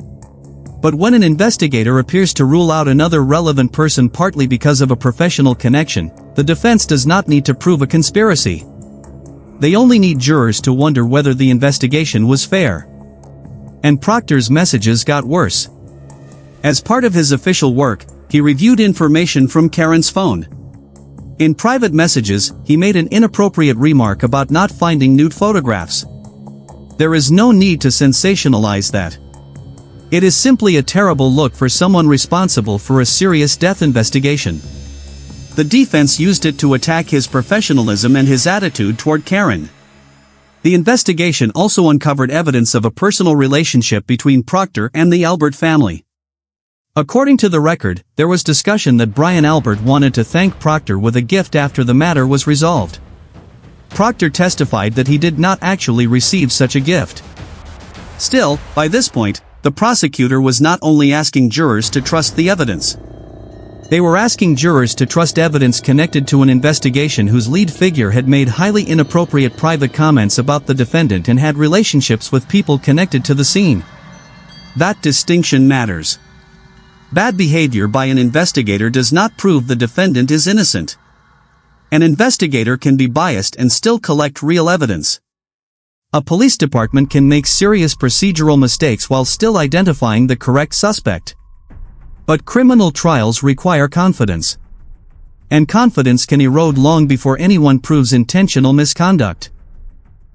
But when an investigator appears to rule out another relevant person partly because of a professional connection, the defense does not need to prove a conspiracy. They only need jurors to wonder whether the investigation was fair. And Proctor's messages got worse. As part of his official work, he reviewed information from Karen's phone. In private messages, he made an inappropriate remark about not finding nude photographs. There is no need to sensationalize that. It is simply a terrible look for someone responsible for a serious death investigation. The defense used it to attack his professionalism and his attitude toward Karen. The investigation also uncovered evidence of a personal relationship between Proctor and the Albert family. According to the record, there was discussion that Brian Albert wanted to thank Proctor with a gift after the matter was resolved. Proctor testified that he did not actually receive such a gift. Still, by this point, the prosecutor was not only asking jurors to trust the evidence. They were asking jurors to trust evidence connected to an investigation whose lead figure had made highly inappropriate private comments about the defendant and had relationships with people connected to the scene. That distinction matters. Bad behavior by an investigator does not prove the defendant is innocent. An investigator can be biased and still collect real evidence. A police department can make serious procedural mistakes while still identifying the correct suspect. But criminal trials require confidence. And confidence can erode long before anyone proves intentional misconduct.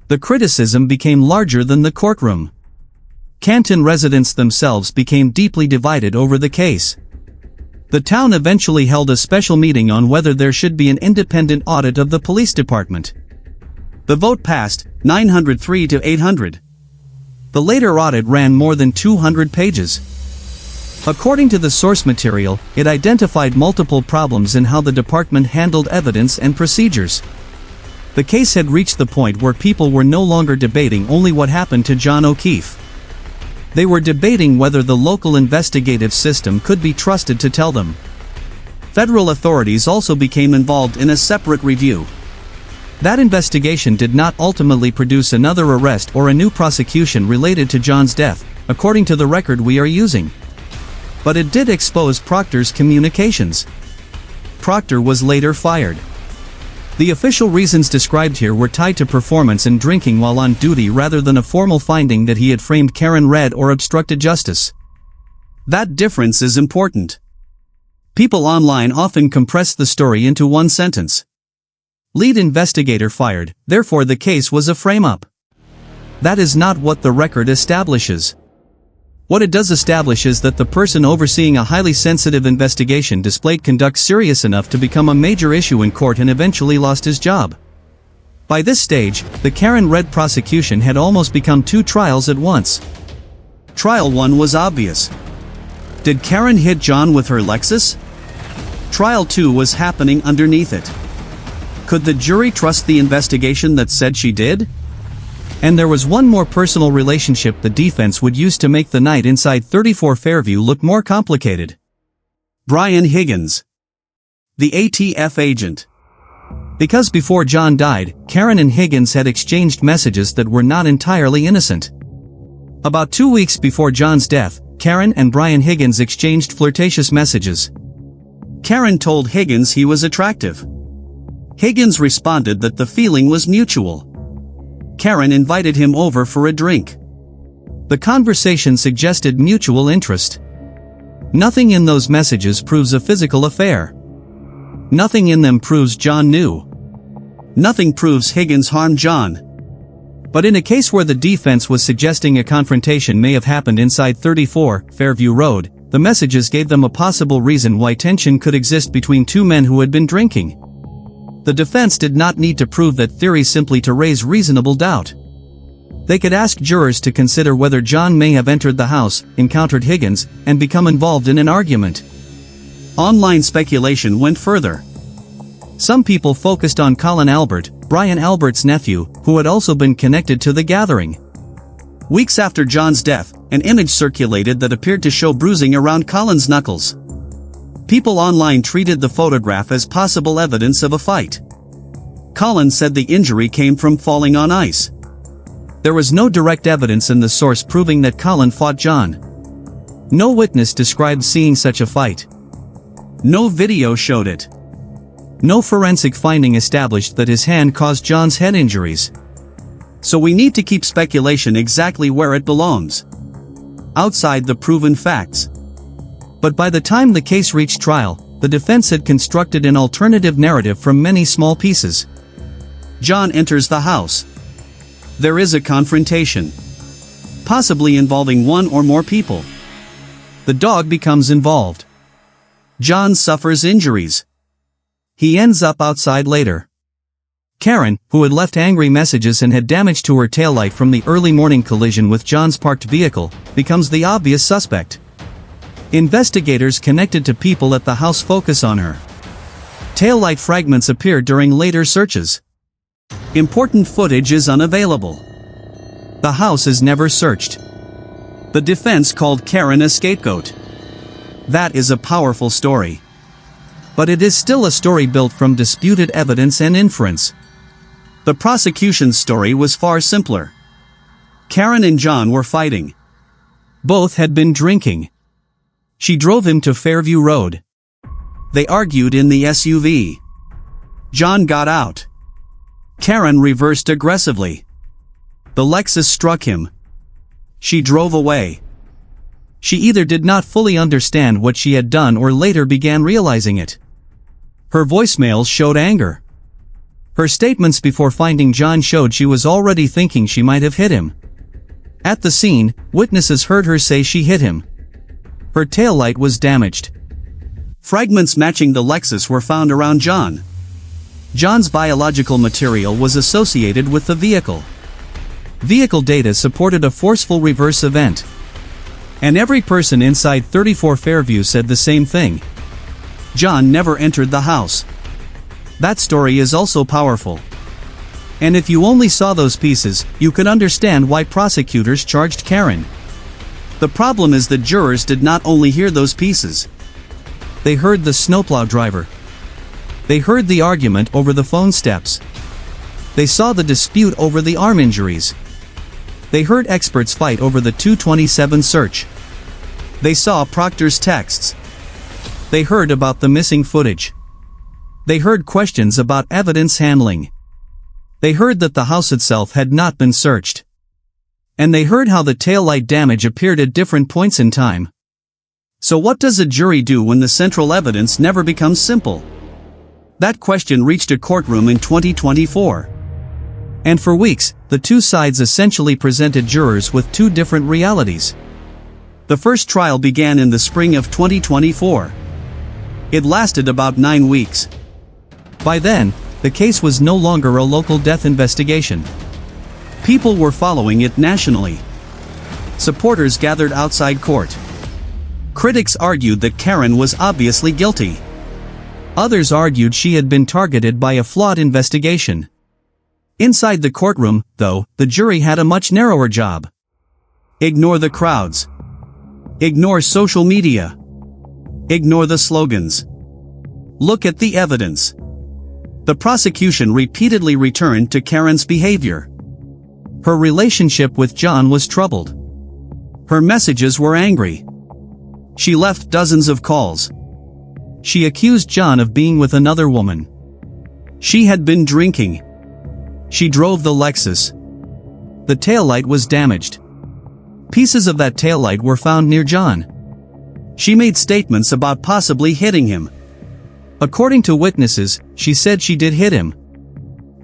The criticism became larger than the courtroom. Canton residents themselves became deeply divided over the case. The town eventually held a special meeting on whether there should be an independent audit of the police department. The vote passed, 903 to 800. The later audit ran more than 200 pages. According to the source material, it identified multiple problems in how the department handled evidence and procedures. The case had reached the point where people were no longer debating only what happened to John O'Keefe. They were debating whether the local investigative system could be trusted to tell them. Federal authorities also became involved in a separate review. That investigation did not ultimately produce another arrest or a new prosecution related to John's death, according to the record we are using. But it did expose Proctor's communications. Proctor was later fired. The official reasons described here were tied to performance and drinking while on duty rather than a formal finding that he had framed Karen Red or obstructed justice. That difference is important. People online often compress the story into one sentence. Lead investigator fired, therefore the case was a frame-up. That is not what the record establishes. What it does establish is that the person overseeing a highly sensitive investigation displayed conduct serious enough to become a major issue in court and eventually lost his job. By this stage, the Karen Red prosecution had almost become two trials at once. Trial 1 was obvious. Did Karen hit John with her Lexus? Trial 2 was happening underneath it. Could the jury trust the investigation that said she did? And there was one more personal relationship the defense would use to make the night inside 34 Fairview look more complicated. Brian Higgins, the ATF agent. Because before John died, Karen and Higgins had exchanged messages that were not entirely innocent. About 2 weeks before John's death, Karen and Brian Higgins exchanged flirtatious messages. Karen told Higgins he was attractive. Higgins responded that the feeling was mutual. Karen invited him over for a drink. The conversation suggested mutual interest. Nothing in those messages proves a physical affair. Nothing in them proves John knew. Nothing proves Higgins harmed John. But in a case where the defense was suggesting a confrontation may have happened inside 34 Fairview Road, the messages gave them a possible reason why tension could exist between two men who had been drinking. The defense did not need to prove that theory simply to raise reasonable doubt. They could ask jurors to consider whether John may have entered the house, encountered Higgins, and become involved in an argument. Online speculation went further. Some people focused on Colin Albert, Brian Albert's nephew, who had also been connected to the gathering. Weeks after John's death, an image circulated that appeared to show bruising around Colin's knuckles. People online treated the photograph as possible evidence of a fight. Colin said the injury came from falling on ice. There was no direct evidence in the source proving that Colin fought John. No witness described seeing such a fight. No video showed it. No forensic finding established that his hand caused John's head injuries. So we need to keep speculation exactly where it belongs. Outside the proven facts. But by the time the case reached trial, the defense had constructed an alternative narrative from many small pieces. John enters the house. There is a confrontation. Possibly involving one or more people. The dog becomes involved. John suffers injuries. He ends up outside later. Karen, who had left angry messages and had damage to her taillight from the early morning collision with John's parked vehicle, becomes the obvious suspect. Investigators connected to people at the house focus on her. Taillight fragments appear during later searches. Important footage is unavailable. The house is never searched. The defense called Karen a scapegoat. That is a powerful story. But it is still a story built from disputed evidence and inference. The prosecution's story was far simpler. Karen and John were fighting. Both had been drinking. She drove him to Fairview Road. They argued in the SUV. John got out. Karen reversed aggressively. The Lexus struck him. She drove away. She either did not fully understand what she had done or later began realizing it. Her voicemails showed anger. Her statements before finding John showed she was already thinking she might have hit him. At the scene, witnesses heard her say she hit him. Her taillight was damaged. Fragments matching the Lexus were found around John. John's biological material was associated with the vehicle. Vehicle data supported a forceful reverse event. And every person inside 34 Fairview said the same thing. John never entered the house. That story is also powerful. And if you only saw those pieces, you could understand why prosecutors charged Karen. The problem is that jurors did not only hear those pieces. They heard the snowplow driver. They heard the argument over the phone steps. They saw the dispute over the arm injuries. They heard experts fight over the 227 search. They saw Proctor's texts. They heard about the missing footage. They heard questions about evidence handling. They heard that the house itself had not been searched. And they heard how the taillight damage appeared at different points in time. So what does a jury do when the central evidence never becomes simple? That question reached a courtroom in 2024. And for weeks, the two sides essentially presented jurors with two different realities. The first trial began in the spring of 2024. It lasted about 9 weeks. By then, the case was no longer a local death investigation. People were following it nationally. Supporters gathered outside court. Critics argued that Karen was obviously guilty. Others argued she had been targeted by a flawed investigation. Inside the courtroom, though, the jury had a much narrower job. Ignore the crowds. Ignore social media. Ignore the slogans. Look at the evidence. The prosecution repeatedly returned to Karen's behavior. Her relationship with John was troubled. Her messages were angry. She left dozens of calls. She accused John of being with another woman. She had been drinking. She drove the Lexus. The taillight was damaged. Pieces of that taillight were found near John. She made statements about possibly hitting him. According to witnesses, she said she did hit him.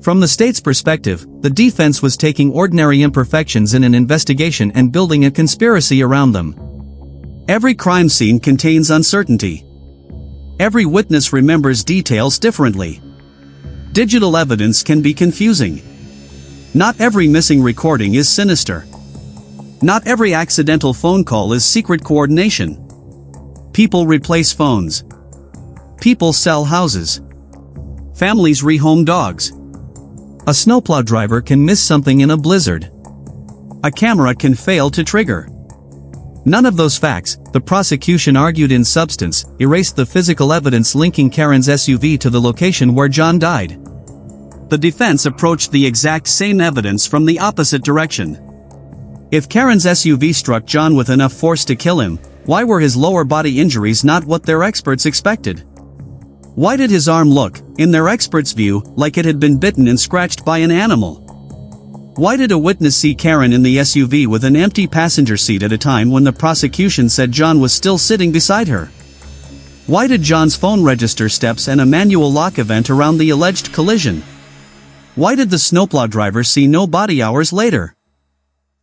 From the state's perspective, the defense was taking ordinary imperfections in an investigation and building a conspiracy around them. Every crime scene contains uncertainty. Every witness remembers details differently. Digital evidence can be confusing. Not every missing recording is sinister. Not every accidental phone call is secret coordination. People replace phones. People sell houses. Families rehome dogs. A snowplow driver can miss something in a blizzard. A camera can fail to trigger. None of those facts, the prosecution argued in substance, erased the physical evidence linking Karen's SUV to the location where John died. The defense approached the exact same evidence from the opposite direction. If Karen's SUV struck John with enough force to kill him, why were his lower body injuries not what their experts expected? Why did his arm look, in their experts' view, like it had been bitten and scratched by an animal? Why did a witness see Karen in the SUV with an empty passenger seat at a time when the prosecution said John was still sitting beside her? Why did John's phone register steps and a manual lock event around the alleged collision? Why did the snowplow driver see no body hours later?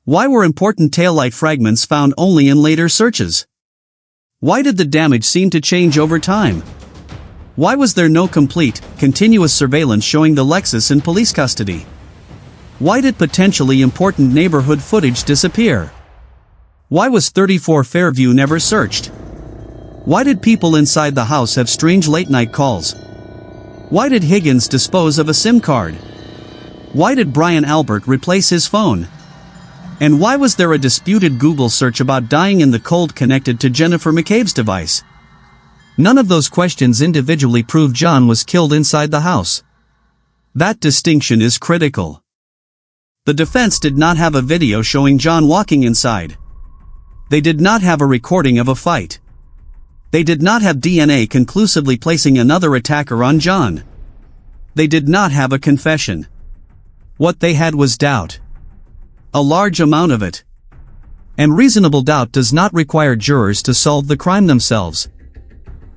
Why were important taillight fragments found only in later searches? Why did the damage seem to change over time? Why was there no complete, continuous surveillance showing the Lexus in police custody? Why did potentially important neighborhood footage disappear? Why was 34 Fairview never searched? Why did people inside the house have strange late-night calls? Why did Higgins dispose of a SIM card? Why did Brian Albert replace his phone? And why was there a disputed Google search about dying in the cold connected to Jennifer McCabe's device? None of those questions individually prove John was killed inside the house. That distinction is critical. The defense did not have a video showing John walking inside. They did not have a recording of a fight. They did not have DNA conclusively placing another attacker on John. They did not have a confession. What they had was doubt. A large amount of it. And reasonable doubt does not require jurors to solve the crime themselves.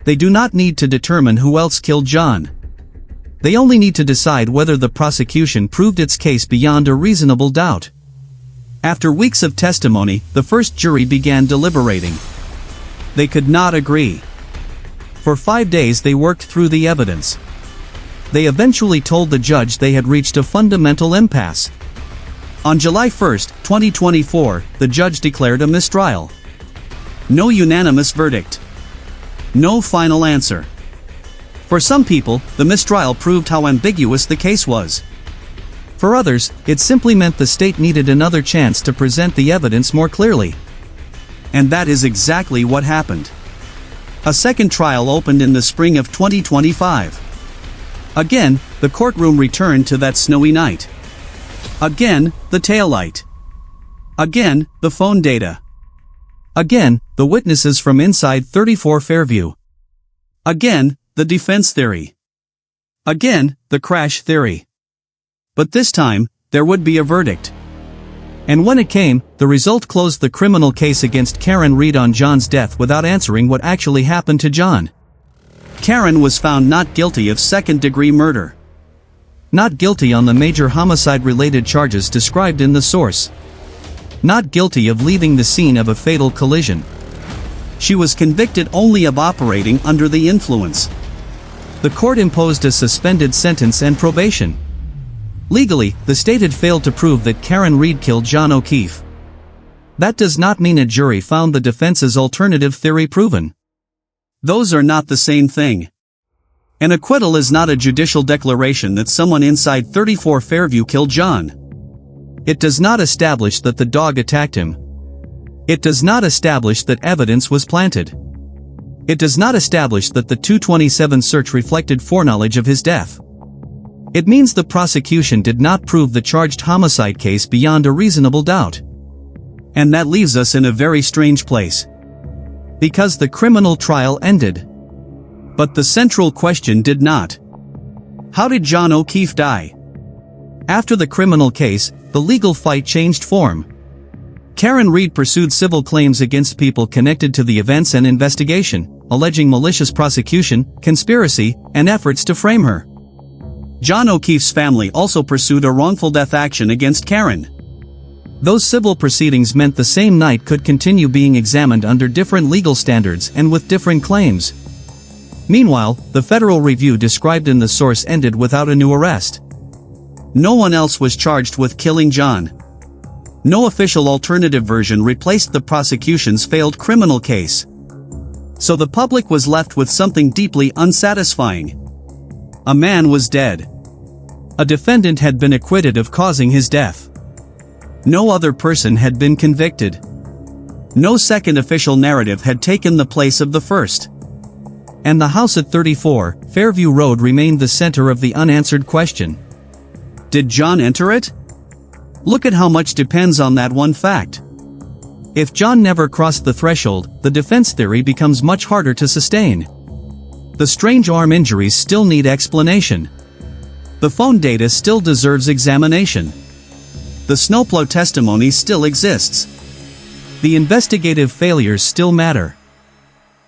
They do not need to determine who else killed John. They only need to decide whether the prosecution proved its case beyond a reasonable doubt. After weeks of testimony, the first jury began deliberating. They could not agree. For 5 days they worked through the evidence. They eventually told the judge they had reached a fundamental impasse. On July 1, 2024, the judge declared a mistrial. No unanimous verdict. No final answer. For some people, the mistrial proved how ambiguous the case was. For others, it simply meant the state needed another chance to present the evidence more clearly. And that is exactly what happened. A second trial opened in the spring of 2025. Again, the The courtroom returned to that snowy night. Again, the taillight. Again, the phone data. Again, the witnesses from inside 34 Fairview. Again, the defense theory. Again, the crash theory. But this time, there would be a verdict. And when it came, the result closed the criminal case against Karen Reed on John's death without answering what actually happened to John. Karen was found not guilty of second-degree murder. Not guilty on the major homicide-related charges described in the source. Not guilty of leaving the scene of a fatal collision. She was convicted only of operating under the influence. The court imposed a suspended sentence and probation. Legally, the state had failed to prove that Karen Reed killed John O'Keefe. That does not mean a jury found the defense's alternative theory proven. Those are not the same thing. An acquittal is not a judicial declaration that someone inside 34 Fairview killed John. It does not establish that the dog attacked him. It does not establish that evidence was planted. It does not establish that the 227 search reflected foreknowledge of his death. It means the prosecution did not prove the charged homicide case beyond a reasonable doubt. And that leaves us in a very strange place. Because the criminal trial ended. But the central question did not. How did John O'Keefe die? After the criminal case, the legal fight changed form. Karen Reed pursued civil claims against people connected to the events and investigation, alleging malicious prosecution, conspiracy, and efforts to frame her. John O'Keefe's family also pursued a wrongful death action against Karen. Those civil proceedings meant the same night could continue being examined under different legal standards and with different claims. Meanwhile, the federal review described in the source ended without a new arrest. No one else was charged with killing John. No official alternative version replaced the prosecution's failed criminal case. So the public was left with something deeply unsatisfying. A man was dead. A defendant had been acquitted of causing his death. No other person had been convicted. No second official narrative had taken the place of the first. And the house at 34, Fairview Road remained the center of the unanswered question. Did John enter it? Look at how much depends on that one fact. If John never crossed the threshold, the defense theory becomes much harder to sustain. The strange arm injuries still need explanation. The phone data still deserves examination. The snowplow testimony still exists. The investigative failures still matter.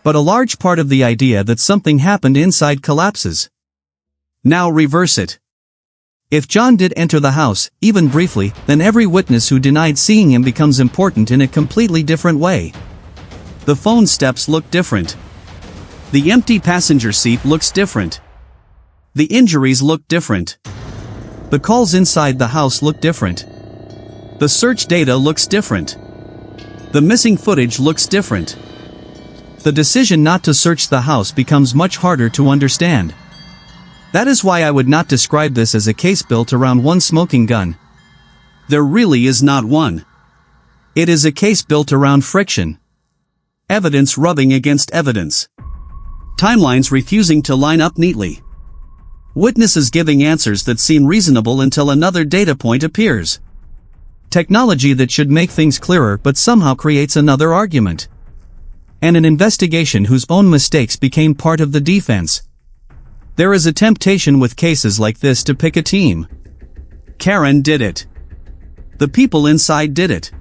But a large part of the idea that something happened inside collapses. Now reverse it. If John did enter the house, even briefly, then every witness who denied seeing him becomes important in a completely different way. The phone steps look different. The empty passenger seat looks different. The injuries look different. The calls inside the house look different. The search data looks different. The missing footage looks different. The decision not to search the house becomes much harder to understand. That is why I would not describe this as a case built around one smoking gun. There really is not one. It is a case built around friction. Evidence rubbing against evidence. Timelines refusing to line up neatly. Witnesses giving answers that seem reasonable until another data point appears. Technology that should make things clearer but somehow creates another argument. And an investigation whose own mistakes became part of the defense. There is a temptation with cases like this to pick a team. Karen did it. The people inside did it.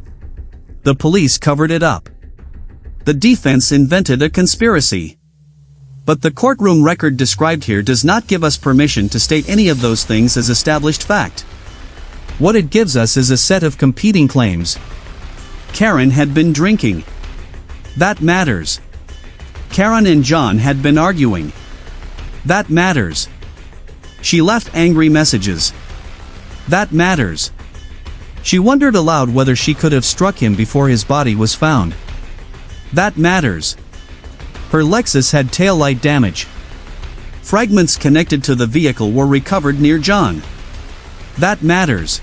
The police covered it up. The defense invented a conspiracy. But the courtroom record described here does not give us permission to state any of those things as established fact. What it gives us is a set of competing claims. Karen had been drinking. That matters. Karen and John had been arguing. That matters. She left angry messages. That matters. She wondered aloud whether she could have struck him before his body was found. That matters. Her Lexus had taillight damage. Fragments connected to the vehicle were recovered near John. That matters.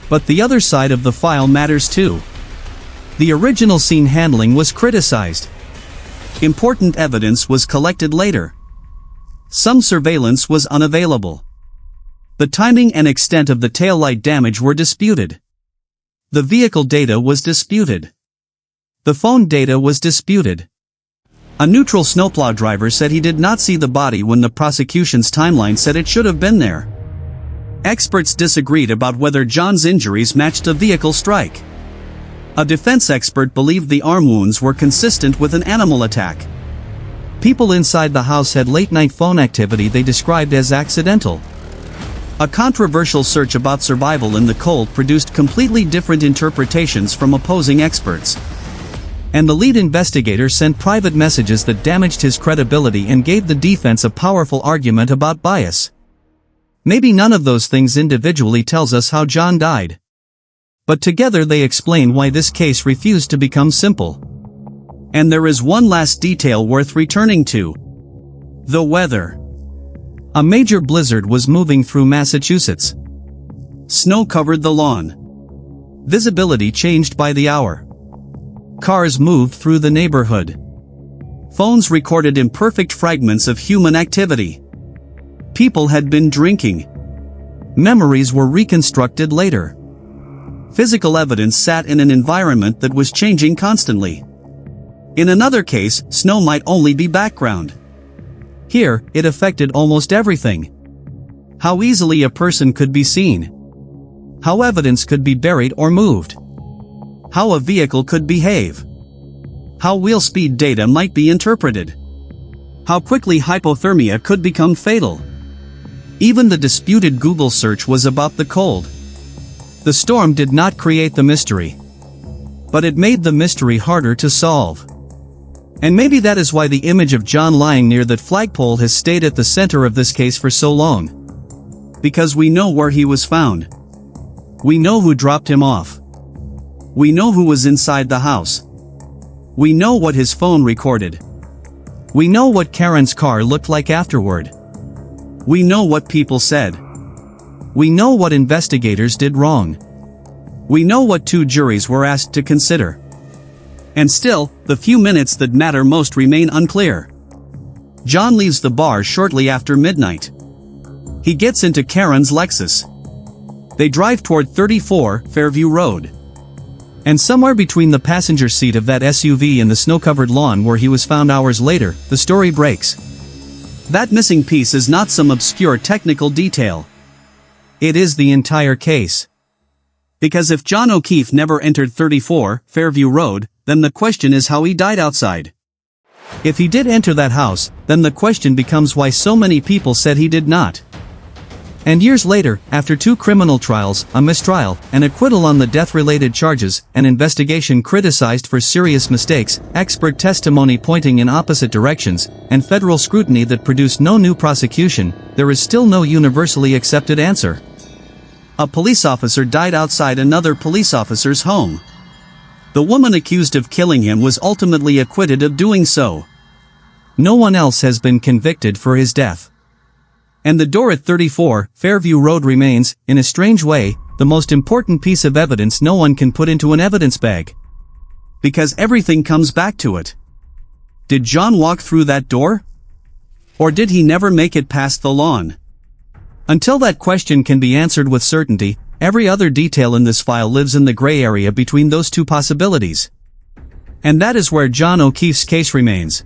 But the other side of the file matters too. The original scene handling was criticized. Important evidence was collected later. Some surveillance was unavailable. The timing and extent of the taillight damage were disputed. The vehicle data was disputed. The phone data was disputed. A neutral snowplow driver said he did not see the body when the prosecution's timeline said it should have been there. Experts disagreed about whether John's injuries matched a vehicle strike. A defense expert believed the arm wounds were consistent with an animal attack. People inside the house had late-night phone activity they described as accidental. A controversial search about survival in the cold produced completely different interpretations from opposing experts. And the lead investigator sent private messages that damaged his credibility and gave the defense a powerful argument about bias. Maybe none of those things individually tells us how John died. But together they explain why this case refused to become simple. And there is one last detail worth returning to. The weather. A major blizzard was moving through Massachusetts. Snow covered the lawn. Visibility changed by the hour. Cars moved through the neighborhood. Phones recorded imperfect fragments of human activity. People had been drinking. Memories were reconstructed later. Physical evidence sat in an environment that was changing constantly. In another case, snow might only be background. Here, it affected almost everything. How easily a person could be seen. How evidence could be buried or moved. How a vehicle could behave. How wheel speed data might be interpreted. How quickly hypothermia could become fatal. Even the disputed Google search was about the cold. The storm did not create the mystery. But it made the mystery harder to solve. And maybe that is why the image of John lying near that flagpole has stayed at the center of this case for so long. Because we know where he was found. We know who dropped him off. We know who was inside the house. We know what his phone recorded. We know what Karen's car looked like afterward. We know what people said. We know what investigators did wrong. We know what two juries were asked to consider. And still, the few minutes that matter most remain unclear. John leaves the bar shortly after midnight. He gets into Karen's Lexus. They drive toward 34 Fairview Road. And somewhere between the passenger seat of that SUV and the snow-covered lawn where he was found hours later, the story breaks. That missing piece is not some obscure technical detail. It is the entire case. Because if John O'Keefe never entered 34 Fairview Road, then the question is how he died outside. If he did enter that house, then the question becomes why so many people said he did not. And years later, after 2 criminal trials, a mistrial, an acquittal on the death-related charges, an investigation criticized for serious mistakes, expert testimony pointing in opposite directions, and federal scrutiny that produced no new prosecution, there is still no universally accepted answer. A police officer died outside another police officer's home. The woman accused of killing him was ultimately acquitted of doing so. No one else has been convicted for his death. And the door at 34 Fairview Road remains, in a strange way, the most important piece of evidence no one can put into an evidence bag. Because everything comes back to it. Did John walk through that door? Or did he never make it past the lawn? Until that question can be answered with certainty, every other detail in this file lives in the gray area between those two possibilities. And that is where John O'Keefe's case remains.